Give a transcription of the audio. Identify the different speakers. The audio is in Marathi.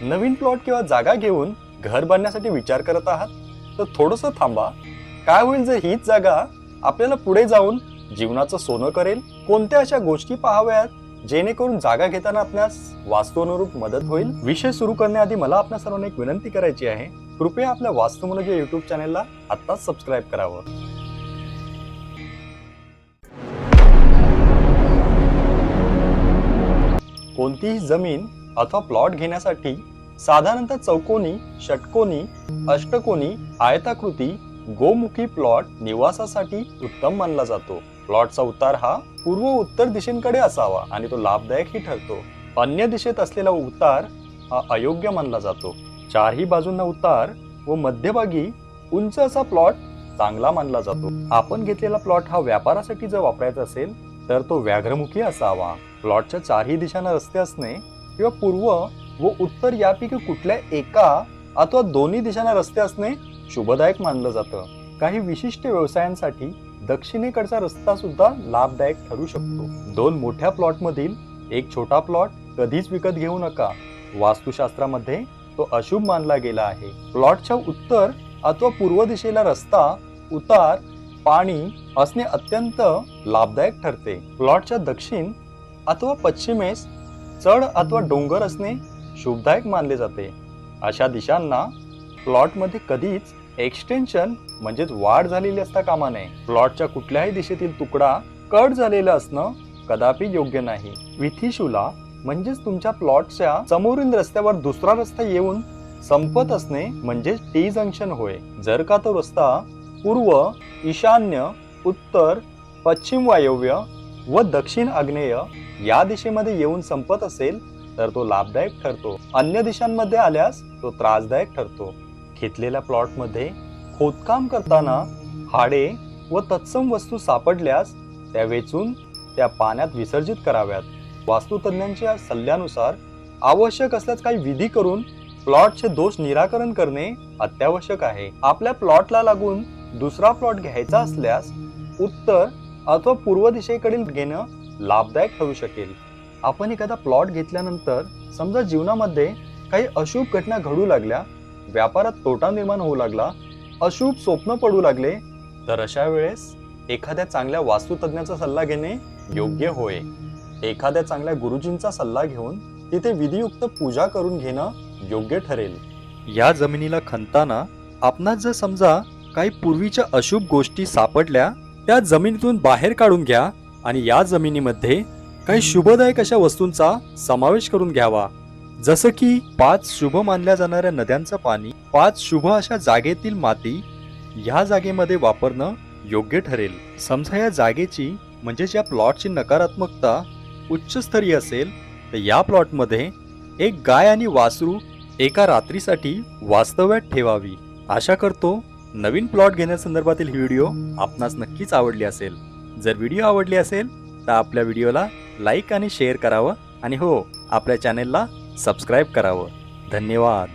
Speaker 1: नवीन प्लॉट किंवा जागा घेऊन घर बांधण्यासाठी विचार करत आहात तर थोडंसं थांबा. काय होईल जर हीच जागा आपल्याला पुढे जाऊन जीवनाचं सोनं करेल? कोणत्या अशा गोष्टी पाहाव्यात जेणेकरून जागा घेताना आपल्यास वास्तुनुरूप मदत होईल? विषय सुरू करण्याआधी मला आपल्या सर्वांना एक विनंती करायची आहे. कृपया आपल्या वास्तुमोलॉजी युट्यूब चॅनलला आत्ताच सबस्क्राईब करावं. कोणतीही जमीन अथवा प्लॉट घेण्यासाठी साधारणतः चौकोनी, षटकोनी, अष्टकोनी, आयताकृती, गोमुखी प्लॉट निवासासाठी उत्तम मानला जातो. प्लॉटचा उतार हा पूर्व उत्तर दिशेकडे असावा आणि तो लाभदायकही ठरतो. अन्य दिशेत असलेला उतार हा अयोग्य मानला जातो. चारही बाजूंना उतार व मध्यभागी उंच असा प्लॉट चांगला मानला जातो. आपण घेतलेला प्लॉट हा व्यापारासाठी जर वापरायचा असेल तर तो व्याघ्रमुखी असावा. प्लॉटच्या चारही दिशांना रस्ते असणे किंवा पूर्व व उत्तर यापैकी कुठल्या एका अथवा दोन्ही दिशांना रस्ते असणे शुभदायक मानलं जातं. काही विशिष्ट व्यवसायांसाठी दक्षिणेकडचा रस्ता सुद्धा लाभदायक ठरू शकतो. दोन मोठ्या प्लॉट मधील एक छोटा प्लॉट कधीच विकत घेऊ नका. वास्तुशास्त्रामध्ये तो अशुभ मानला गेला आहे. प्लॉटच्या उत्तर अथवा पूर्व दिशेला रस्ता, उतार, पाणी असणे अत्यंत लाभदायक ठरते. प्लॉटच्या दक्षिण अथवा पश्चिमेस चढ अथवा डोंगर असणे शुभदायक मानले जाते. अशा दिशांना प्लॉट मध्ये कधीच एक्सटेन्शन म्हणजेच वाढ झालेली असता कामा नये. प्लॉटच्या कुठल्याही दिशेतील तुकडा कट झालेला असणं कदापि योग्य नाही. विथिशुला म्हणजेच तुमच्या प्लॉटच्या समोरील रस्त्यावर दुसरा रस्ता येऊन संपत असणे म्हणजे टी जंक्शन होय. जर का तो रस्ता पूर्व, ईशान्य, उत्तर, पश्चिम वायव्य व दक्षिण आग्नेय या दिशेमध्ये येऊन संपत असेल तर तो लाभदायक ठरतो. अन्य दिशांमध्ये आल्यास तो त्रासदायक ठरतो. घेतलेल्या प्लॉट मध्ये खोदकाम करताना हाडे व तत्सम वस्तू सापडल्यास त्या वेचून त्या पाण्यात विसर्जित कराव्यात. वास्तुतज्ञांच्या सल्ल्यानुसार आवश्यक असल्यास काही विधी करून प्लॉटचे दोष निराकरण करणे अत्यावश्यक आहे. आपल्या प्लॉटला लागून दुसरा प्लॉट घ्यायचा असल्यास उत्तर अथवा पूर्व दिशेकडील घेणं लाभदायक ठरू शकेल. आपण एखादा प्लॉट घेतल्यानंतर समजा जीवनामध्ये काही अशुभ घटना घडू लागल्या, व्यापारात तोटा निर्माण होऊ लागला, अशुभ स्वप्न पडू लागले तर अशा वेळेस एखाद्या चांगल्या वास्तुतज्ञाचा सल्ला घेणे योग्य होय. एखाद्या चांगल्या गुरुजींचा सल्ला घेऊन तिथे विधियुक्त पूजा करून घेणं योग्य ठरेल. या जमिनीला खणताना आपणास जर समजा काही पूर्वीच्या अशुभ गोष्टी सापडल्या त्या जमिनीतून बाहेर काढून घ्या आणि या जमिनीमध्ये काही शुभदायक अशा वस्तूंचा समावेश करून घ्यावा. जसं की 5 शुभ मानल्या जाणाऱ्या नद्यांचं पाणी, 5 शुभ अशा जागेतील माती या जागेमध्ये वापरणं योग्य ठरेल. समजा या जागेची म्हणजेच या प्लॉटची नकारात्मकता उच्चस्तरीय असेल तर या प्लॉटमध्ये एक गाय आणि वासरू एका रात्रीसाठी वास्तव्यात ठेवावी. आशा करतो नवीन प्लॉट घेण्यासंदर्भातील ही व्हिडिओ आपणास नक्कीच आवडली असेल. जर व्हिडिओ आवडली असेल तर आपल्या व्हिडिओला लाईक आणि शेअर करावं आणि हो, आपल्या चॅनेलला सबस्क्राईब करावं. धन्यवाद.